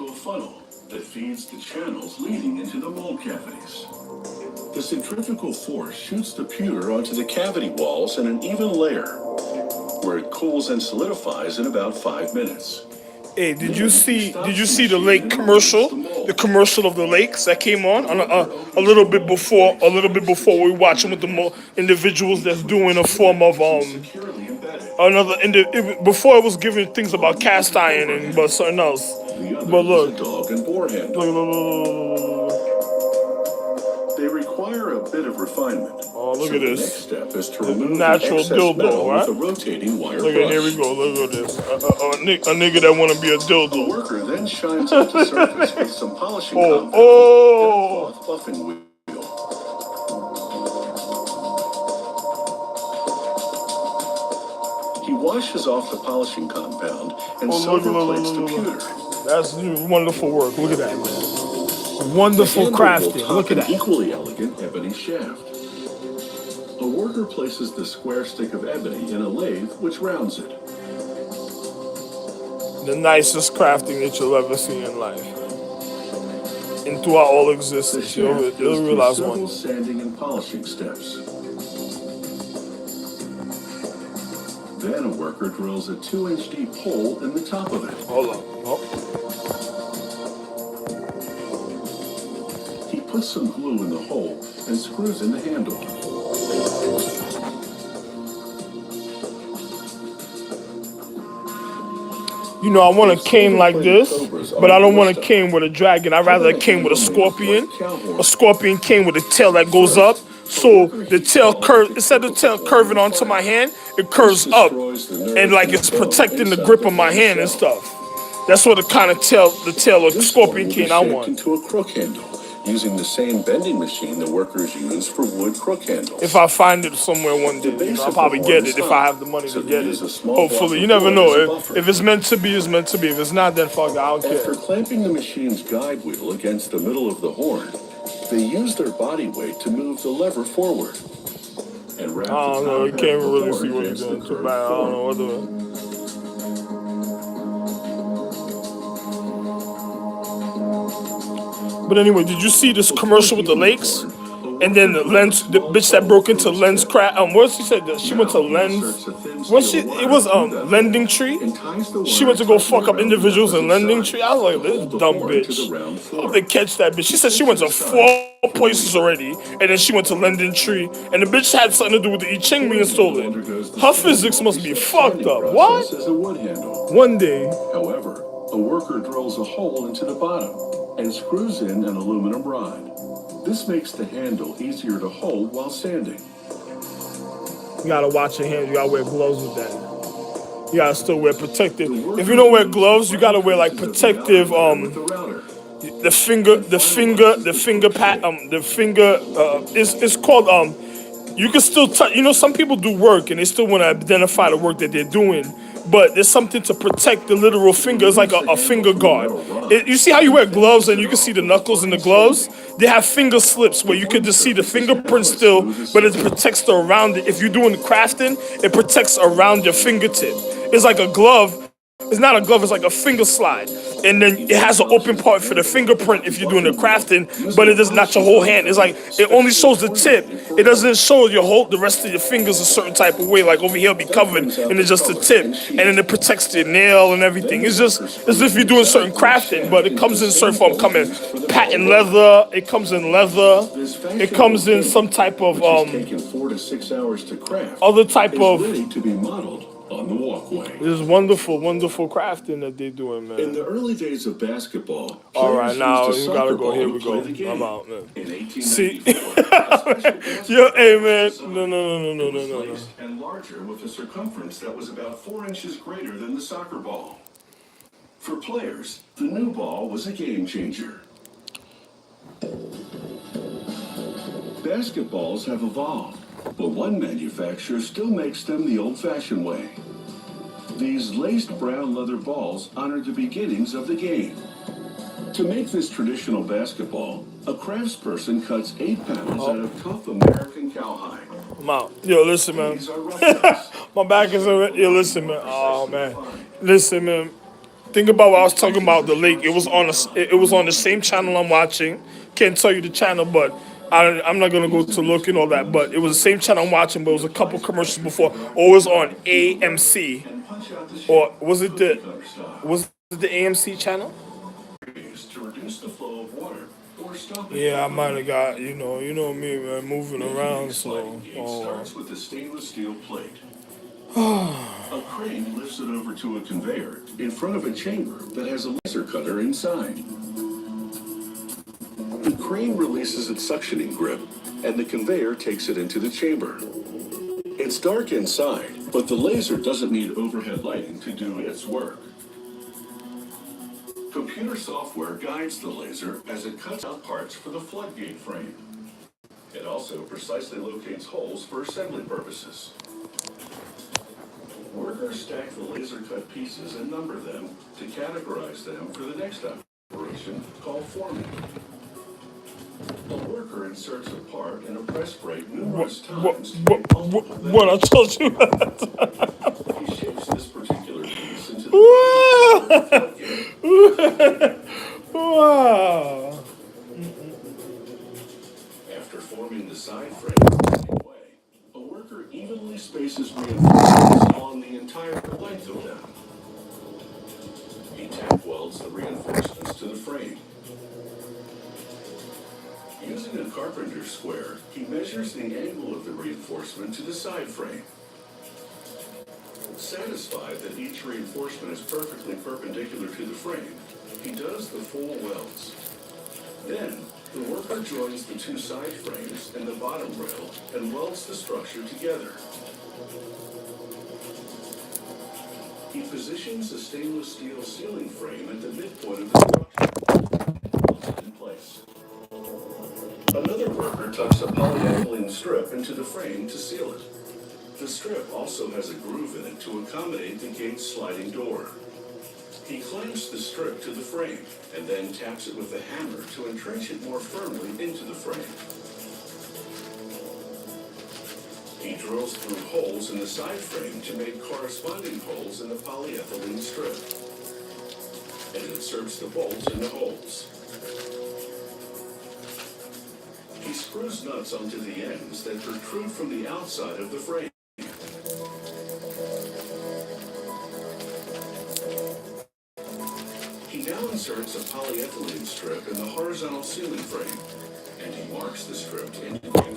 into a funnel that feeds the channels leading into the mold cavities. The centrifugal force shoots the pewter onto the cavity walls in an even layer, where it cools and solidifies in about 5 minutes. Hey, did you see the lake commercial? The commercial of the lakes that came on a little bit before we watching with the individuals that's doing a form of before it was giving things about cast iron and but something else. But look, look. They require a bit of refinement. Oh, look so at the this. next step is to The remove natural the excess dildo, metal right? with a rotating wire Look brush. at here we go. Look at this. A nigga that want to be a The dildo. worker then shines up the surface with some polishing compound Oh. and a cloth buffing wheel. He washes off the polishing compound and silver plates the pewter. That's wonderful work. Look at that, man. Wonderful crafting. Look at that. Equally elegant ebony shaft. A worker places the square stick of ebony in a lathe which rounds it. The nicest crafting that you'll ever see in life. And throughout all existence, you'll realize one. Sanding and polishing steps. Then a worker drills a 2-inch deep hole in the top of it. Hold on. Oh. He puts some glue in the hole and screws in the handle. You know, I want a cane like this, but I don't want a cane with a dragon. I'd rather a cane with a scorpion. A scorpion cane with a tail that goes up. So the tail curve, instead of the tail curving onto my hand, it curves up and like it's protecting the grip of my hand and stuff. That's what the kind of tail of scorpion cane I want. Into a crook handle, using the same bending machine the workers use for wood crook handles. If I find it somewhere one day, I'll probably get it if I have the money to get it. Hopefully, you never know. If it's meant to be, it's meant to be. If it's not, then fuck it, I don't care. After clamping the machine's guide wheel against the middle of the horn, they use their body weight to move the lever forward. And I don't know. You can't really see what he's doing. Too bad. I don't know what to But anyway, did you see this commercial with the lakes? And then the bitch that broke into Lens craft. What she said? She went to Lens. It was Lending Tree. She went to go fuck up individuals in Lending Tree. I was like, this dumb bitch. I hope they catch that bitch. She said she went to 4 places already, and then she went to Lending Tree, and the bitch had something to do with the I Ching being stolen. Her physics must be fucked up. What? One day. However, a worker drills a hole into the bottom and screws in an aluminum rod. This makes the handle easier to hold while sanding. You gotta watch your hands. You gotta wear gloves with that. You gotta still wear protective. If you don't wear gloves, you gotta wear like protective. It's called You can still touch. You know, some people do work and they still want to identify the work that they're doing. But there's something to protect the literal finger. It's like a finger guard. You see how you wear gloves and you can see the knuckles in the gloves? They have finger slips where you can just see the fingerprint still, but it protects the around it. If you're doing crafting, it protects around your fingertip. It's like a glove. It's not a glove, it's like a finger slide. And then it has an open part for the fingerprint if you're doing the crafting, but it does not your whole hand. It's like, it only shows the tip. It doesn't show the rest of your fingers a certain type of way. Like over here, it'll be covered, and it's just the tip. And then it protects your nail and everything. It's just as if you're doing certain crafting, but it comes in certain form, patent leather, it comes in leather, it comes in some type of, other type of, on the walkway. This is wonderful, wonderful crafting that they're doing, man. In the early days of basketball, all right, now you gotta go. Here we go. I'm out, man. See, yo, hey, man. No. And larger with a circumference that was about 4 inches greater than the soccer ball. For players, the new ball was a game changer. Basketballs have evolved, but one manufacturer still makes them the old-fashioned way. These laced brown leather balls honor the beginnings of the game. To make this traditional basketball, a craftsperson cuts 8 panels out of tough American cowhide. I'm out. Yo, listen, man. My back is already. Yo, listen, man. Oh, man. Listen, man. Think about what I was talking about the lake. It was on the same channel I'm watching. Can't tell you the channel, but I'm not gonna go to look and all that. But it was the same channel I'm watching, but it was a couple commercials before. Or it was on AMC, and punch out the shape or with cookie cutter style. was it the AMC channel? To reduce the flow of water or stop it Yeah, I from might running. have got you know me, man, moving Making a around. sliding So, gate starts with a stainless steel plate. A crane lifts it over to a conveyor in front of a chamber that has a laser cutter inside. The crane releases its suctioning grip, and the conveyor takes it into the chamber. It's dark inside, but the laser doesn't need overhead lighting to do its work. Computer software guides the laser as it cuts out parts for the floodgate frame. It also precisely locates holes for assembly purposes. Workers stack the laser-cut pieces and number them to categorize them for the next operation called forming. A worker inserts a part in a press brake numerous times to make multiple what I told you. He shapes this particular piece into the body of the floodgate. Wow. After forming the side frame the same way, a worker evenly spaces reinforcements along the entire length of them. He tack welds the reinforcements to the frame. Using a carpenter's square, he measures the angle of the reinforcement to the side frame. Satisfied that each reinforcement is perfectly perpendicular to the frame, he does the full welds. Then, the worker joins the two side frames and the bottom rail and welds the structure together. He positions the stainless steel ceiling frame at the midpoint of the structure and welds it in place. Another worker tucks a polyethylene strip into the frame to seal it. The strip also has a groove in it to accommodate the gate's sliding door. He clamps the strip to the frame and then taps it with a hammer to entrench it more firmly into the frame. He drills through holes in the side frame to make corresponding holes in the polyethylene strip and inserts the bolts in the holes. He screws nuts onto the ends that protrude from the outside of the frame. He now inserts a polyethylene strip in the horizontal ceiling frame, and he marks the strip to indicate